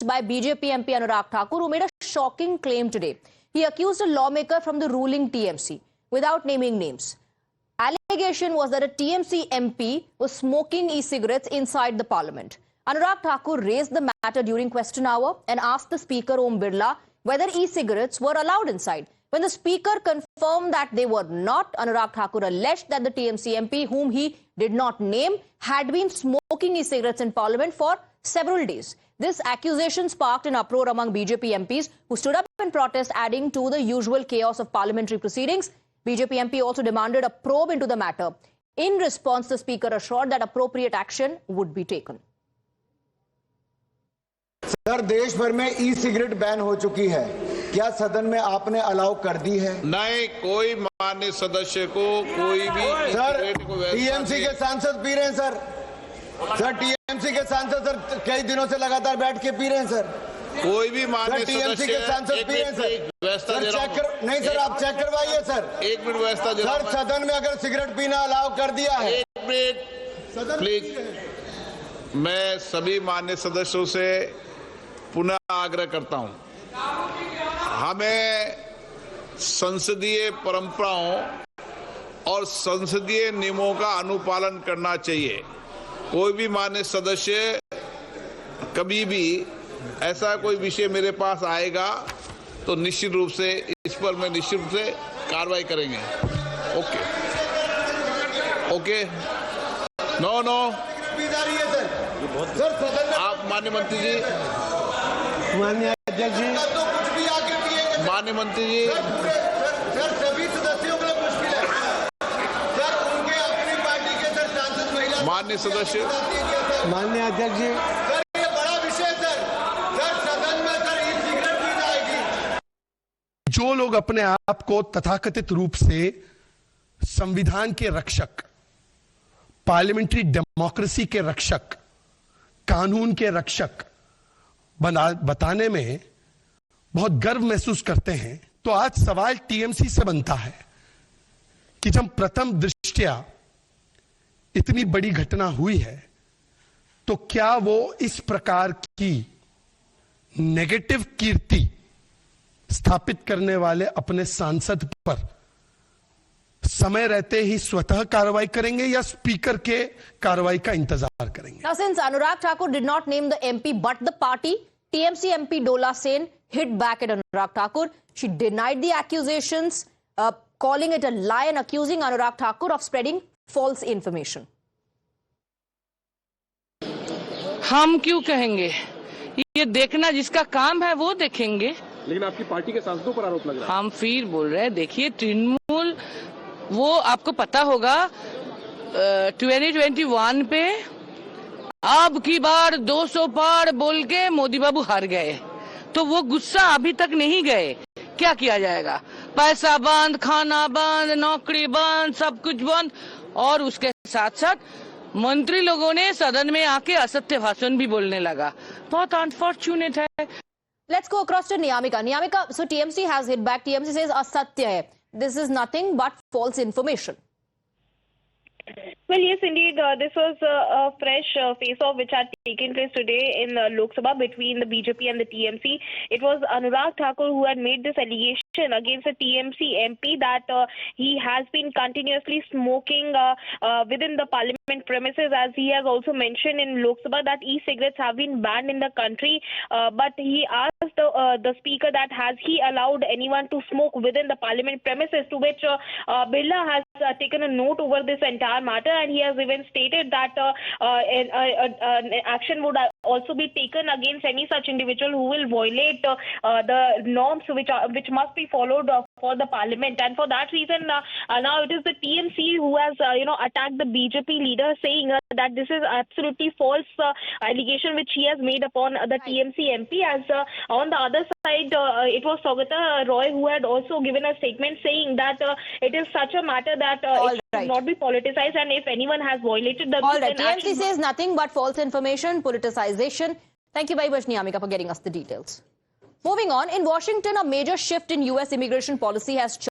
by BJP MP Anurag Thakur, who made a shocking claim today. He accused a lawmaker from the ruling TMC without naming names. Allegation was that a TMC MP was smoking e-cigarettes inside the parliament. Anurag Thakur raised the matter during question hour and asked the Speaker Om Birla whether e-cigarettes were allowed inside. When the Speaker confirmed that they were not, Anurag Thakur alleged that the TMC MP, whom he did not name, had been smoking e-cigarettes in Parliament for several days. This accusation sparked an uproar among BJP MPs who stood up in protest, adding to the usual chaos of parliamentary proceedings. BJP MP also demanded a probe into the matter. In response, the Speaker assured that appropriate action would be taken. Sir, देश भर में e cigarette ban हो चुकी है, क्या सदन में आपने अलाउ कर दी है? नहीं, कोई माननीय सदस्य को कोई भी सर टीएमसी के सांसद पी रहे हैं सर टीएमसी के सांसद सर कई दिनों से लगातार बैठ के पी रहे हैं सर। कोई भी माननीय टीएमसी के सांसद पी रहे हैं सर। नहीं सर, आप चेक करवाइए सर। एक मिनट व्यवस्था सर, सदन में अगर सिगरेट पीना अलाउ कर दिया है। एक मिनट प्लीज। मैं सभी माननीय सदस्यों से पुनः आग्रह करता हूं, हमें संसदीय परंपराओं और संसदीय नियमों का अनुपालन करना चाहिए। कोई भी माननीय सदस्य कभी भी ऐसा कोई विषय मेरे पास आएगा तो निश्चित रूप से इस पर मैं निश्चित रूप से कार्रवाई करेंगे। ओके ओके नो आप माननीय मंत्री जी, माननीय अध्यक्ष जी, माननीय मंत्री जी, सर सभी सदस्यों के लिए मुश्किल है सर, उनके अपनी पार्टी के सर सांसद महिला माननीय सदस्य, माननीय अध्यक्ष जी, सर ये बड़ा विषय सर सदन में सर ई सिगरेट पी जाएगी। जो लोग अपने आप को तथाकथित रूप से संविधान के रक्षक, पार्लियामेंट्री डेमोक्रेसी के रक्षक, कानून के रक्षक बताने में बहुत गर्व महसूस करते हैं, तो आज सवाल टीएमसी से बनता है कि जब प्रथम दृष्टया इतनी बड़ी घटना हुई है तो क्या वो इस प्रकार की नेगेटिव कीर्ति स्थापित करने वाले अपने सांसद पर समय रहते ही स्वतः कार्रवाई करेंगे या स्पीकर के कार्रवाई का इंतजार करेंगे? Now, since Anurag Thakur did not name the MP but the party, TMC MP Dola Sen hit back at Anurag Thakur. She denied the accusations, calling it a lie and accusing Anurag Thakur of spreading false information. हम क्यों कहेंगे? ये देखना जिसका काम है वो देखेंगे। लेकिन आपकी पार्टी के सांसदों पर आरोप लग रहा है। हम फिर बोल रहे हैं, देखिए तृणमूल, वो आपको पता होगा 2021 पे अब की बार 200 पार बोल के मोदी बाबू हार गए, तो वो गुस्सा अभी तक नहीं गए। क्या किया जाएगा? पैसा बंद, खाना बंद, नौकरी बंद, सब कुछ बंद, और उसके साथ साथ मंत्री लोगों ने सदन में आके असत्य भाषण भी बोलने लगा। बहुत अनफॉर्चुनेट है। Let's go across to Niyamika. Niyamika, so TMC has hit back. TMC says asatya hai. This is nothing but false information. Well, yes, indeed. This was a fresh face-off which had taken place today in Lok Sabha between the BJP and the TMC. It was Anurag Thakur who had made this allegation against the TMC MP that he has been continuously smoking within the parliament premises, as he has also mentioned in Lok Sabha that e-cigarettes have been banned in the country. But he asked the speaker that has he allowed anyone to smoke within the parliament premises, to which Birla has taken a note over this entire matter, and he has even stated that action would also be taken against any such individual who will violate the norms which must be followed for the parliament. And for that reason, now it is the TMC who has attacked the BJP leader, saying that this is absolutely false allegation which he has made upon the TMC MP. As on the other side, it was Saugata Roy who had also given a statement saying that it is such a matter that it should not be politicized, and if anyone has violated the All right, TMC says nothing but false information, politicization. Thank you very much, Niyamika, for getting us the details. Moving on, in Washington, a major shift in US immigration policy has just